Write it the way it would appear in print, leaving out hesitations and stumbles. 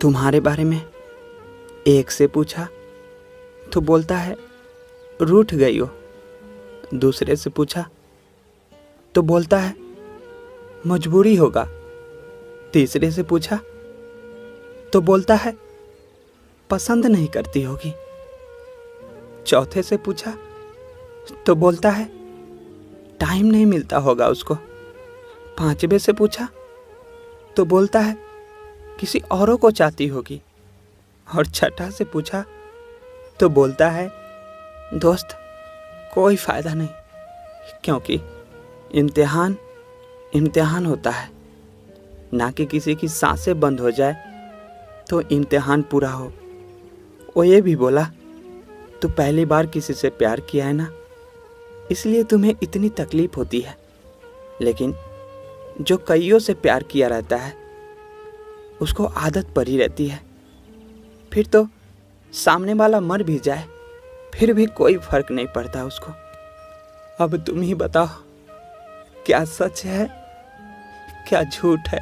तुम्हारे बारे में एक से पूछा तो बोलता है रूठ गई हो। दूसरे से पूछा तो बोलता है मजबूरी होगा। तीसरे से पूछा तो बोलता है पसंद नहीं करती होगी। चौथे से पूछा तो बोलता है टाइम नहीं मिलता होगा उसको। पांचवे से पूछा तो बोलता है किसी औरों को चाहती होगी। और छठा से पूछा तो बोलता है दोस्त कोई फायदा नहीं, क्योंकि इम्तिहान इम्तिहान होता है, ना कि किसी की सांसें बंद हो जाए तो इम्तिहान पूरा हो। वो ये भी बोला तू पहली बार किसी से प्यार किया है ना, इसलिए तुम्हें इतनी तकलीफ होती है, लेकिन जो कईयों से प्यार किया रहता है उसको आदत पड़ी रहती है। फिर तो सामने वाला मर भी जाए फिर भी कोई फर्क नहीं पड़ता उसको। अब तुम ही बताओ क्या सच है क्या झूठ है।